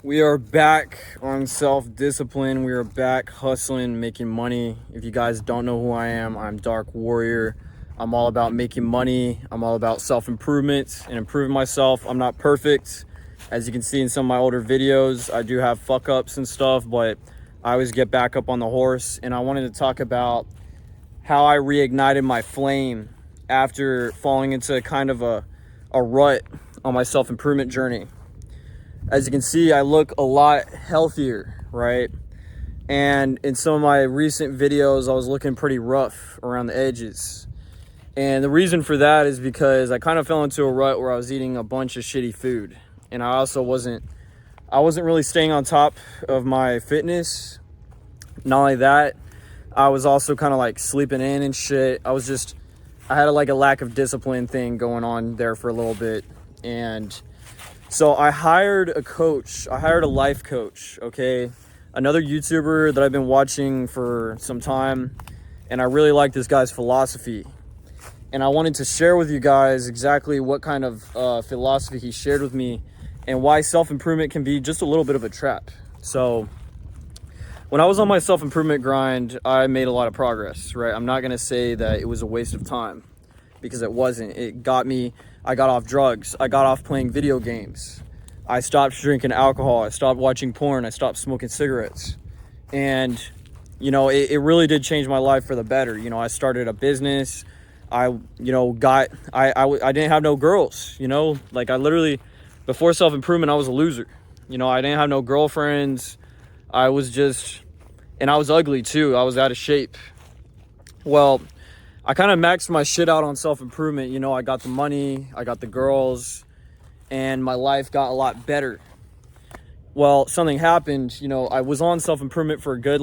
We are back on self-discipline. We are back hustling, making money. If you guys don't know who I am, I'm Dark Warrior. I'm all about making money. I'm all about self-improvement and improving myself. I'm not perfect. As you can see in some of my older videos, I do have fuck-ups and stuff, but I always get back up on the horse. And I wanted to talk about how I reignited my flame after falling into kind of a rut on my self-improvement journey. As you can see, I look a lot healthier, right? And in some of my recent videos, I was looking pretty rough around the edges. And the reason for that is because I kind of fell into a rut where I was eating a bunch of shitty food. And I also wasn't really staying on top of my fitness. Not only that, I was also kind of like sleeping in and shit. I had like a lack of discipline thing going on there for a little bit. And so I hired a coach. I hired a life coach, okay? Another YouTuber that I've been watching for some time, and I really like this guy's philosophy. And I wanted to share with you guys exactly what kind of philosophy he shared with me and why self-improvement can be just a little bit of a trap. So when I was on my self-improvement grind, I made a lot of progress, right? I'm not gonna say that it was a waste of time, because it wasn't. I got off drugs. I got off playing video games. I stopped drinking alcohol. I stopped watching porn. I stopped smoking cigarettes. And, it really did change my life for the better. I started a business. I didn't have no girls, like I literally, before self-improvement, I was a loser. I didn't have no girlfriends. I was ugly too. I was out of shape. Well, I kind of maxed my shit out on self-improvement. I got the money, I got the girls, and my life got a lot better. Well, something happened. I was on self-improvement for a good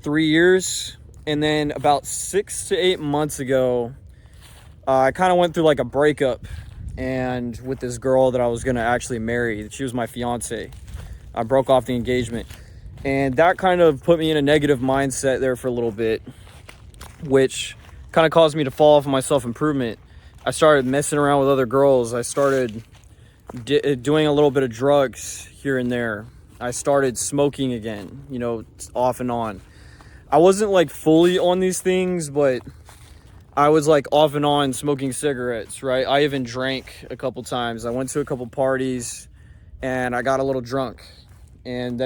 3 years. And then about 6 to 8 months ago, I kind of went through a breakup and with this girl that I was going to actually marry. She was my fiance. I broke off the engagement. And that kind of put me in a negative mindset there for a little bit, which kind of caused me to fall off of my self-improvement. I started messing around with other girls. I started doing a little bit of drugs here and there. I started smoking again, off and on. I wasn't fully on these things, but I was off and on smoking cigarettes, right? I even drank a couple times. I went to a couple parties and I got a little drunk. And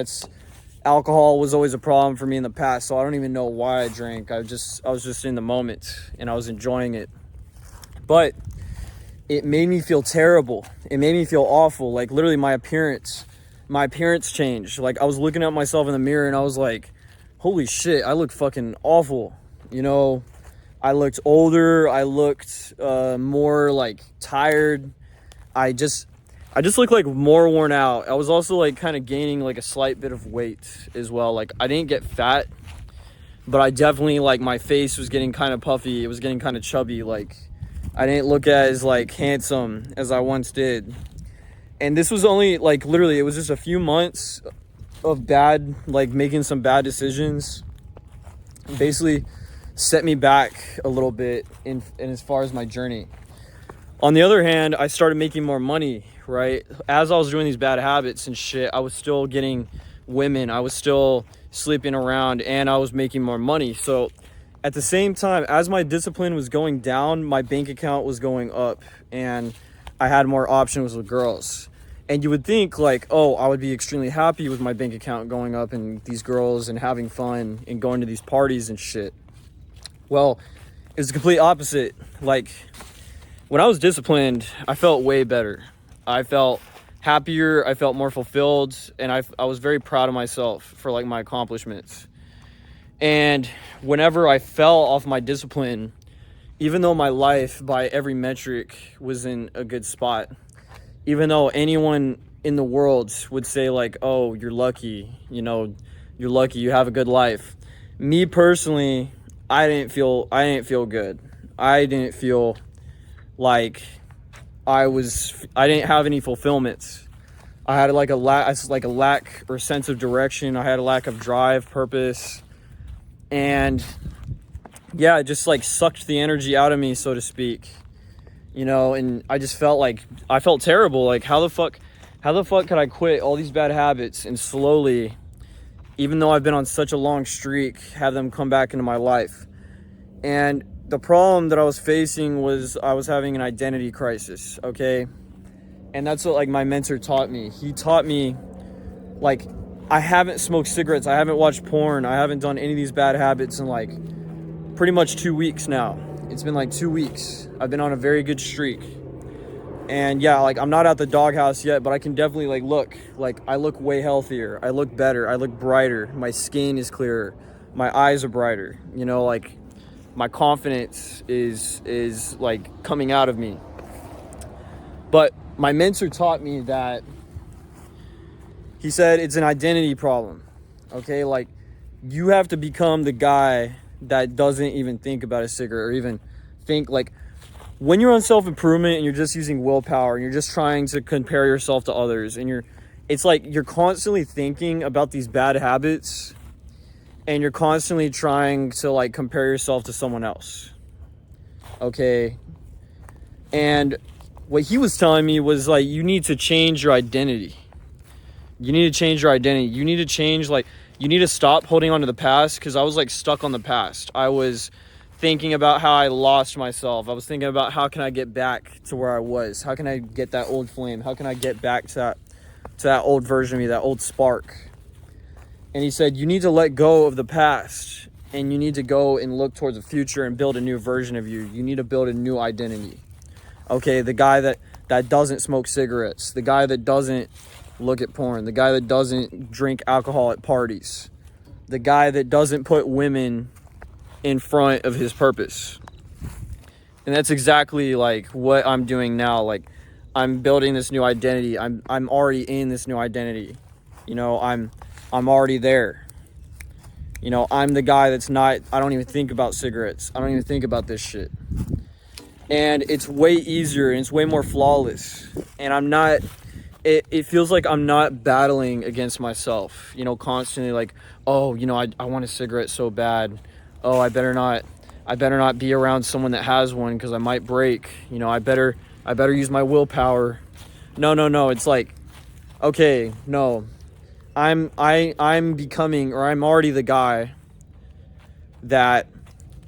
alcohol was always a problem for me in the past, so I don't even know why I drank. I was just in the moment and I was enjoying it. But it made me feel terrible. It made me feel awful. Literally my appearance changed. I was looking at myself in the mirror and I was like, holy shit, I look fucking awful. I looked older. I looked more tired. I just looked more worn out. I was also kind of gaining a slight bit of weight as well. I didn't get fat, but I definitely my face was getting kind of puffy. It was getting kind of chubby. I didn't look as handsome as I once did. And this was only literally, it was just a few months of bad, making some bad decisions. Basically set me back a little bit in as far as my journey. On the other hand, I started making more money, right? As I was doing these bad habits and shit, I was still getting women. I was still sleeping around and I was making more money. So at the same time, as my discipline was going down, my bank account was going up and I had more options with girls. And you would think I would be extremely happy with my bank account going up and these girls and having fun and going to these parties and shit. Well, it was the complete opposite. When I was disciplined, I felt way better. I felt happier, I felt more fulfilled, and I was very proud of myself for my accomplishments. And whenever I fell off my discipline, even though my life by every metric was in a good spot, even though anyone in the world would say oh, you're lucky, you're lucky, you have a good life. Me personally, I didn't feel good. I didn't feel I didn't have any fulfillments. I had a lack or sense of direction. I had a lack of drive, purpose, and yeah, it just sucked the energy out of me, so to speak. And I just felt I felt terrible. How how the fuck could I quit all these bad habits and slowly, even though I've been on such a long streak, have them come back into my life? And the problem that I was facing was I was having an identity crisis, okay? And that's what like my mentor taught me. He taught me, like, I haven't smoked cigarettes, I haven't watched porn, I haven't done any of these bad habits in like pretty much 2 weeks now. It's been like 2 weeks. I've been on a very good streak. And yeah, like I'm not at the doghouse yet, but I can definitely like look, like I look way healthier. I look better. I look brighter. My skin is clearer. My eyes are brighter. You know, like my confidence is like coming out of me. But my mentor taught me that he said it's an identity problem. Okay, like you have to become the guy that doesn't even think about a cigarette or even think like, when you're on self-improvement and you're just using willpower and you're just trying to compare yourself to others and it's like you're constantly thinking about these bad habits and you're constantly trying to like compare yourself to someone else. Okay. And what he was telling me was like, you need to change your identity. You need to change your identity. You need to change, like, you need to stop holding on to the past, because I was like stuck on the past. I was thinking about how I lost myself. I was thinking about how can I get back to where I was? How can I get that old flame? How can I get back to that old version of me, that old spark? And he said, you need to let go of the past and you need to go and look towards the future and build a new version of you. You need to build a new identity. Okay, the guy that doesn't smoke cigarettes, the guy that doesn't look at porn, the guy that doesn't drink alcohol at parties, the guy that doesn't put women in front of his purpose. And that's exactly like what I'm doing now. Like I'm building this new identity. I'm already in this new identity. You know, I'm already there. You know, I'm the guy that's not, I don't even think about cigarettes. I don't even think about this shit. And it's way easier and it's way more flawless. And I'm not, it feels like I'm not battling against myself, you know, constantly like, oh, you know, I want a cigarette so bad. Oh, I better not be around someone that has one because I might break. You know, I better use my willpower. No. It's like, okay, no. I'm becoming, or I'm already the guy that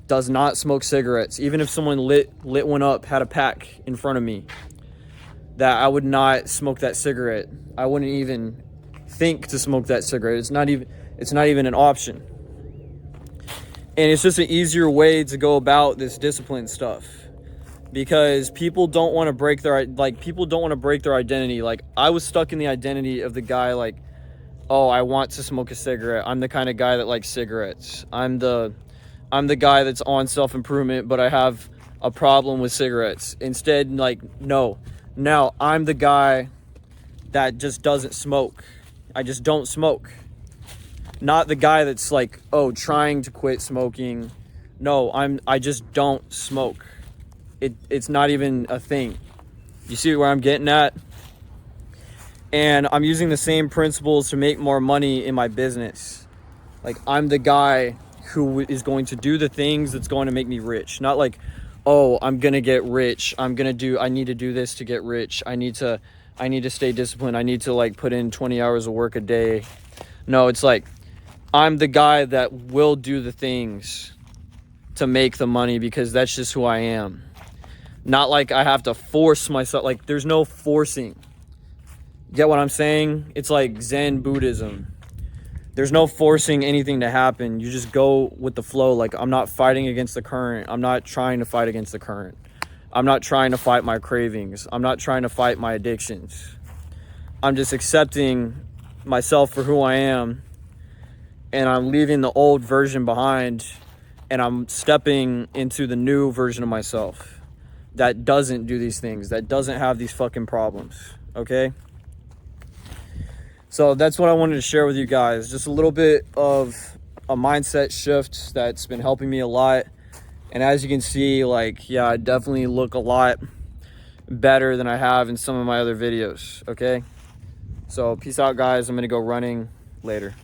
does not smoke cigarettes. Even if someone lit one up, had a pack in front of me, that I would not smoke that cigarette. I wouldn't even think to smoke that cigarette. It's not even an option. And it's just an easier way to go about this discipline stuff, because people don't want to break their identity. Like I was stuck in the identity of the guy like, oh, I want to smoke a cigarette. I'm the kind of guy that likes cigarettes. I'm the guy that's on self-improvement, but I have a problem with cigarettes. Instead, like, no. Now I'm the guy that just doesn't smoke. I just don't smoke. Not the guy that's like, oh, trying to quit smoking. No, I just don't smoke. It's not even a thing. You see where I'm getting at? And I'm using the same principles to make more money in my business. Like I'm the guy who is going to do the things that's going to make me rich. Not like, oh, I'm going to get rich. I need to do this to get rich. I need to stay disciplined. I need to like put in 20 hours of work a day. No, it's like, I'm the guy that will do the things to make the money because that's just who I am. Not like I have to force myself. Like there's no forcing. Get what I'm saying? It's like Zen Buddhism. There's no forcing anything to happen. You just go with the flow. Like I'm not fighting against the current. I'm not trying to fight against the current. I'm not trying to fight my cravings. I'm not trying to fight my addictions. I'm just accepting myself for who I am. And I'm leaving the old version behind and I'm stepping into the new version of myself that doesn't do these things, that doesn't have these fucking problems. Okay? So that's what I wanted to share with you guys. Just a little bit of a mindset shift that's been helping me a lot. And as you can see, like, yeah, I definitely look a lot better than I have in some of my other videos. Okay? So peace out, guys. I'm going to go running later.